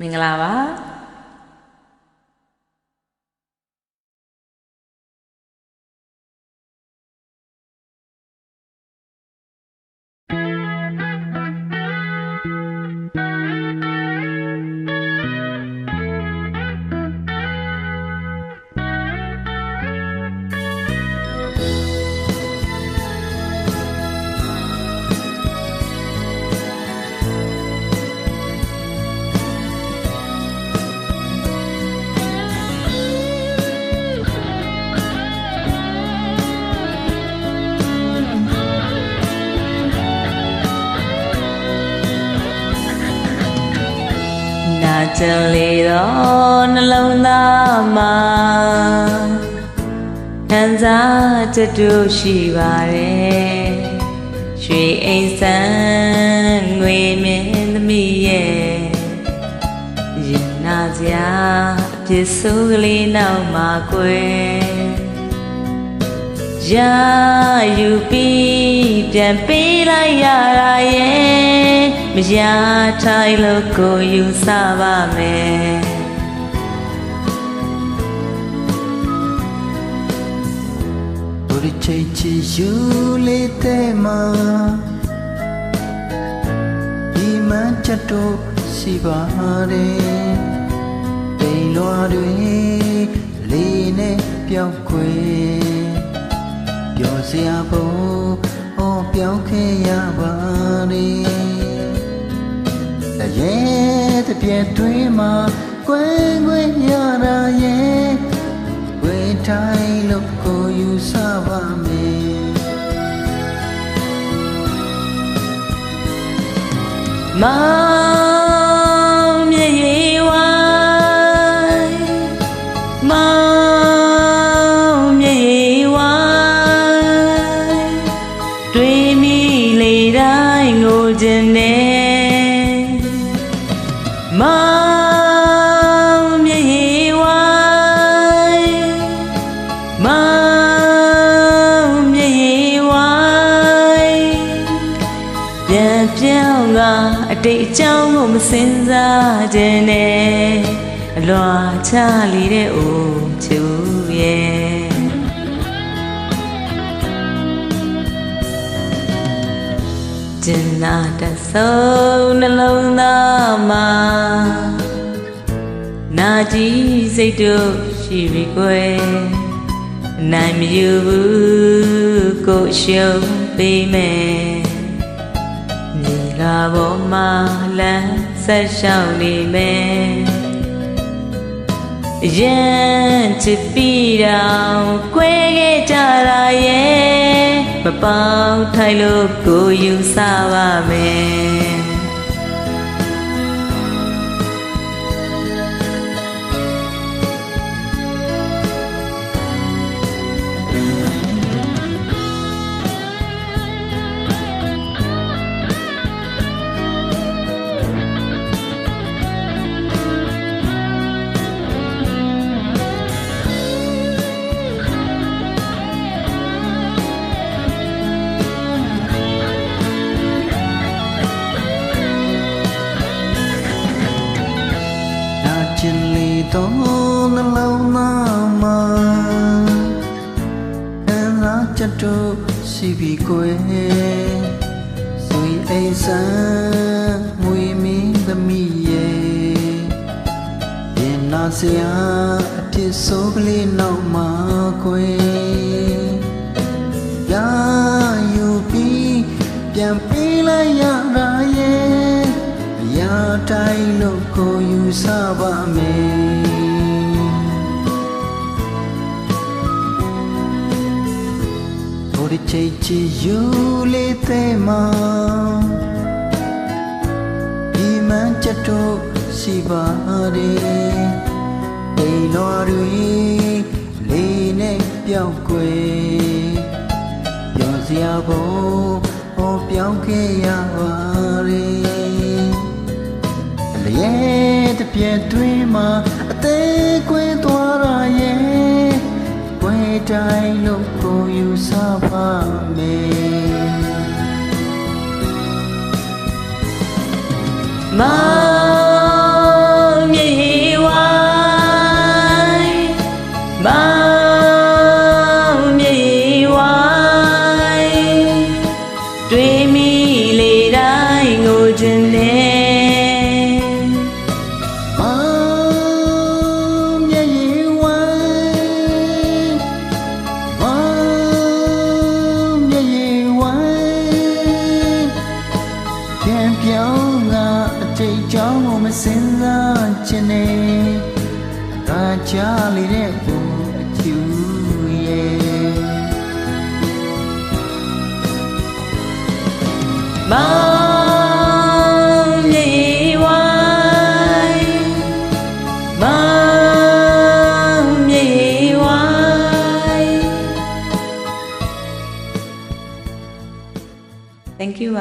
မင်္ဂလာပါကျန်လေတော့နှလုံးသားမှာခံစားချက်တို့ရှိပါတယ်ရွှေအိမ်ဆန်းငွေမြင့်သမီးရဲ့ရင်နာစရာအဖြစ်ဆိုးကလေးနောက်မှာကွယ်ရယူပြီးပြန်ပေးလိုက်ရတာရဲ့မရထိုင်လို့ကိုယူဆပါမယ်ဘုရားချစ်ချစ်ယူလေးတဲ့မှာဒီမှချက်တို့ရှိပါတယ်တိမ်လွားတွေလေးနဲ့ပြောင်းခွေပျော်စရာဖို့အော်ပြောင်းခဲ့ရပါတယ်ရဲ့တပြည့်တွင်မှာကွယ်ကွယ်ရတာရဲ့ဝေတိုင်းလို့ကိုယူဆပါမယ်မောင်မြေရွေဝိုင်းမောင်မြေရွေဝိုင်းတွေ့မိလေတိုင်းငိုခြင်းနဲ့မောင်မြေဝိုင်းမောင်မြေဝိုင်းပြန်ပြောင်းကအတိတ်အကြောင်းကိုမစင်စားခြင်းနဲ့အလွာချလေတဲ့အိုချူရဲ့ကျင်နာတဆုံးနှလုံးသားမှာနာကြည်စိတ်တို့ရှိပြီကွယ်နိုင်မယူဘူးကိုရှုံးပေးမယ်မြေလာပေါ်မှာလမ်းဆက်ရှောင်နေမယ်ရန်ချစ်ပြီးတော့ကွဲခဲ့ကြတာရဲ့မပေါင်းထိုင်လို့ကိုယူဆပါမယ်ကျင်လီတော့နှလုံးသားမှာခံစားချက်တို့ရှိပြီကွယ်ဆွေအိမ်ဆန်းမွေမင်းသမီးရဲ့ရင်နာစရာအဖြစ်ဆိုးကလေးနောက်မှာကွယ်ရယူပြီးပြန်ပေးလိုက်ရတာရဲ့ရတိုင်းလို့ကိုယူဆပါမယ်ဘုရားချစ်ချစ်ယူလေးတဲ့မှာဒီမှချက်တို့ရှိပါတယ်တိမ်လွားတွေလေးနဲ့ပြောင်းကွယ်ပျော်စရာဖို့ဟောပြောင်းခဲ့ရပါတယ်ရဲ့တပြည့်တွင်မှာအသေးကွင်းသွားရရဲ့ကွယ်တိုင်းလို့ကိုယူဆပါမယ်မောင် ကြောင်းကိုမစင်စားချင်နေဒါချလေးတဲ့ကိုအကျူရဲ့မောင်မြေဝိုင်းမောင်မြေဝိုင်း Thank you